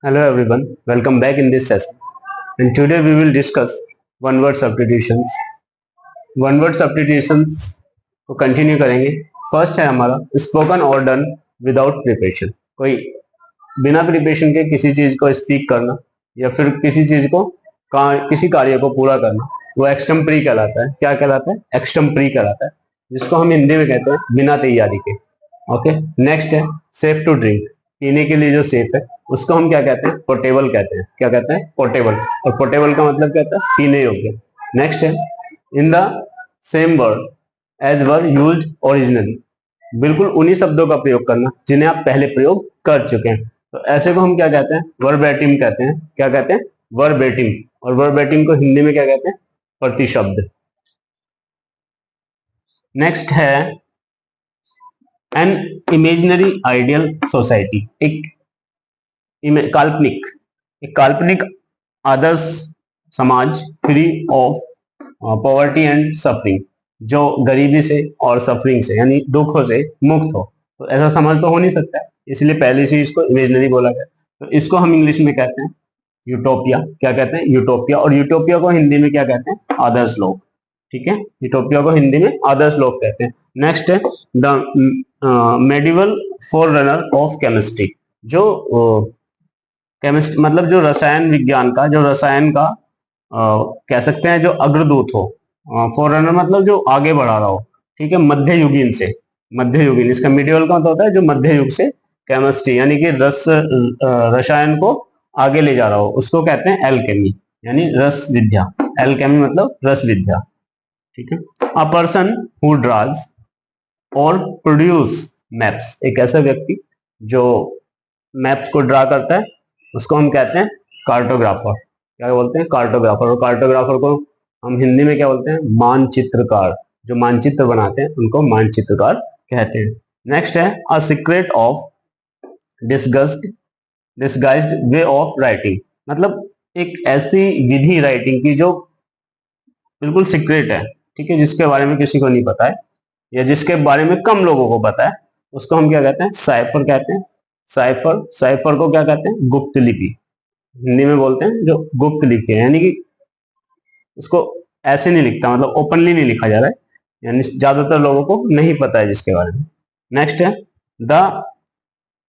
Hello everyone, welcome back in this session. And today we will discuss one word substitutions. One word substitutions को continue करेंगे. First है हमारा spoken और done without preparation. कोई बिना preparation के किसी चीज को स्पीक करना या फिर किसी चीज को किसी कार्य को पूरा करना, वो एक्सटेम्परी कहलाता है. क्या कहलाता है? एक्सटेम्परी कहलाता है, जिसको हम हिंदी में कहते हैं बिना तैयारी के. ओके. नेक्स्ट है सेफ टू ड्रिंक. पीने के लिए जो सेफ है उसको हम क्या कहते हैं? पोर्टेबल कहते हैं. क्या कहते हैं? पोर्टेबल. और पोर्टेबल का मतलब क्या होता है? पीने योग्य. नेक्स्ट है in the same word as were used originally. बिल्कुल उन्हीं शब्दों का प्रयोग करना जिन्हें आप पहले प्रयोग कर चुके हैं. तो ऐसे को हम क्या कहते हैं? वर्बेटिम कहते हैं. क्या कहते हैं? वर्बेटिम. और वर्बेटिम को हिंदी में क्या कहते हैं? प्रतिशब्द. नेक्स्ट है एन इमेजिनरी आइडियल सोसाइटी. एक काल्पनिक आदर्श समाज free of poverty and suffering, जो गरीबी से और सफरिंग से यानी दुखों से मुक्त हो. तो ऐसा समाज तो हो नहीं सकता है, इसलिए पहले से इसको इमेजिनरी बोला गया. तो इसको हम इंग्लिश में कहते हैं यूटोपिया. क्या कहते हैं? यूटोपिया. और यूटोपिया को हिंदी में क्या कहते हैं? आदर्श लोक. ठीक है, यूटोपिया को हिंदी में आदर्श लोक कहते हैं. नेक्स्ट है the medieval four runner of chemistry. जो केमिस्ट मतलब जो रसायन विज्ञान का, जो रसायन का कह सकते हैं जो अग्रदूत हो. फोर रनर मतलब जो आगे बढ़ा रहा हो. ठीक है, मध्य युगीन से. मध्य युगीन, इसका मिडिवल का मतलब होता है जो मध्य युग से केमिस्ट्री यानी कि रसायन को आगे ले जा रहा हो, उसको कहते हैं एल्केमी यानी रस विद्या. एल्केमी मतलब रस विद्या. ठीक है. अ पर्सन हु ड्राज और प्रोड्यूस मैप्स. एक ऐसा व्यक्ति जो मैप्स को ड्रा करता है उसको हम कहते हैं कार्टोग्राफर. क्या बोलते हैं? कार्टोग्राफर. और कार्टोग्राफर को हम हिंदी में क्या बोलते हैं? मानचित्रकार. जो मानचित्र बनाते हैं उनको मानचित्रकार कहते हैं. नेक्स्ट है a secret of disguised way of writing. मतलब एक ऐसी विधि राइटिंग की जो बिल्कुल सीक्रेट है. ठीक है, जिसके बारे में किसी को नहीं पता है या जिसके बारे में कम लोगों को पता है, उसको हम क्या कहते हैं? साइफर कहते हैं. साइफर को क्या कहते हैं? गुप्त लिपि. हिंदी में बोलते हैं जो गुप्त लिपि है, यानी कि उसको ऐसे नहीं लिखता, मतलब ओपनली नहीं लिखा जा रहा है, यानी ज्यादातर लोगों को नहीं पता है जिसके बारे में. नेक्स्ट है the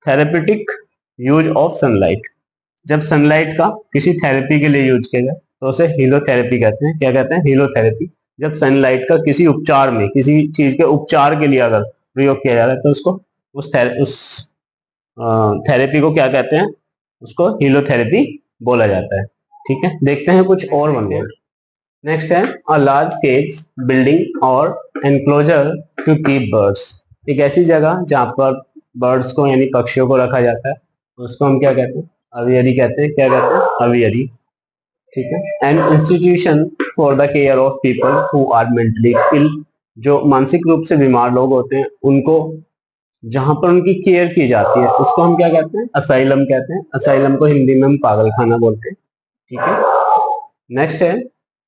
therapeutic use of sunlight. जब सनलाइट का किसी थेरेपी के लिए यूज किया जाए तो उसे हीलोथेरेपी कहते हैं. क्या कहते हैं? हीलोथेरेपी. जब सनलाइट का किसी उपचार में, किसी चीज के उपचार के लिए अगर प्रयोग किया जा रहा है तो उसको उस थेरेपी को क्या कहते हैं? उसको हीलोथेरेपी बोला जाता है. ठीक है, देखते हैं कुछ और वन वर्ड. नेक्स्ट है अ लार्ज केज बिल्डिंग और एनक्लोजर टू कीप बर्ड्स. एक ऐसी जगह जहां पर बर्ड्स को यानी पक्षियों को रखा जाता है, उसको हम क्या कहते हैं? अवियरी कहते हैं. क्या कहते हैं? अवियरी. ठीक है. An institution for the care of people who are mentally ill. जो मानसिक रूप से बीमार लोग होते हैं उनको जहां पर उनकी केयर की जाती है उसको हम क्या कहते हैं? असाइलम कहते हैं. असाइलम को हिंदी में हम पागल खाना बोलते हैं. ठीक है. नेक्स्ट है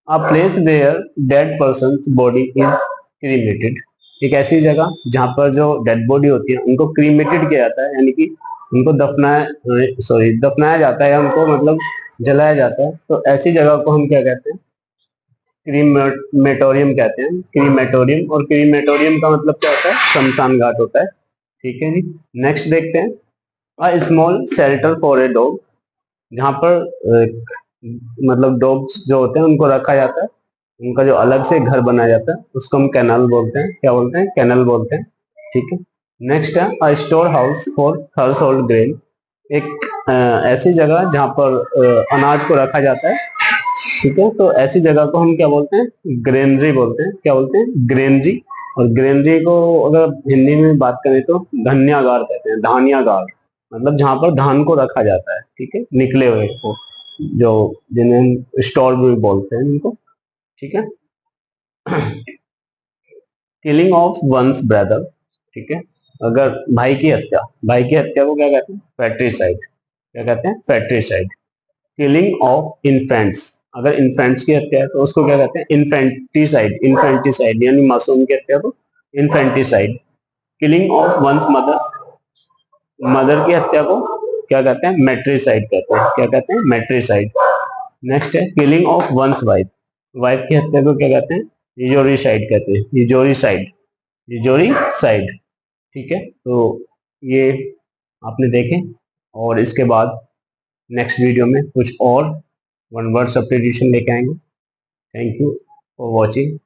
a place where dead person body is cremated. एक ऐसी जगह जहां पर जो डेड बॉडी होती है उनको क्रीमेटेड किया जाता है, यानी कि उनको दफनाया जाता है, या उनको मतलब जलाया जाता है. तो ऐसी जगह को हम क्या कहते हैं? क्रीमेटोरियम कहते हैं. क्रीमेटोरियम. और क्रीमेटोरियम का मतलब क्या होता है? शमशान घाट होता है. ठीक है जी. नेक्स्ट देखते हैं a small shelter for a dog. जहां पर मतलब डॉग्स जो होते हैं उनको रखा जाता है, उनका जो अलग से घर बनाया जाता है उसको हम कैनल बोलते हैं. क्या बोलते हैं? कैनल बोलते हैं. ठीक है. नेक्स्ट है a store house for threshed grain. एक ऐसी जगह जहां पर अनाज को रखा जाता है. ठीक है, तो ऐसी जगह को हम क्या बोलते हैं? ग्रेनरी बोलते हैं. क्या बोलते हैं? ग्रेनरी. और ग्रेनरी को अगर हिंदी में बात करें तो धान्यागार कहते हैं. धान्यागार मतलब जहां पर धान को रखा जाता है. ठीक है, निकले हुए को, जो जिन्हें हम स्टोर भी बोलते हैं उनको. ठीक है. Killing of one's brother. ठीक है, अगर भाई की हत्या को क्या कहते हैं? फैट्रिसाइड. क्या कहते हैं? फैट्रिसाइड. Killing of infants. अगर इन्फेंट्स की हत्या है तो उसको क्या कहते हैं? इन्फेंटिसाइड. इन्फेंटिसाइड यानी मासूम की हत्या को infanticide. Killing of one's mother. Mother की हत्या को क्या कहते हैं, मेट्रिसाइड कहते हैं। क्या कहते हैं, मेट्रिसाइड। नेक्स्ट है killing of one's wife, wife की हत्या को क्या कहते हैं, इजोरिसाइड कहते हैं। इजोरिसाइड, इजोरिसाइड। ठीक है, तो ये आपने देखे, और इसके बाद नेक्स्ट वीडियो में कुछ और वन वर्ड सब्स्टिट्यूशन लेके आएंगे। Thank you for watching.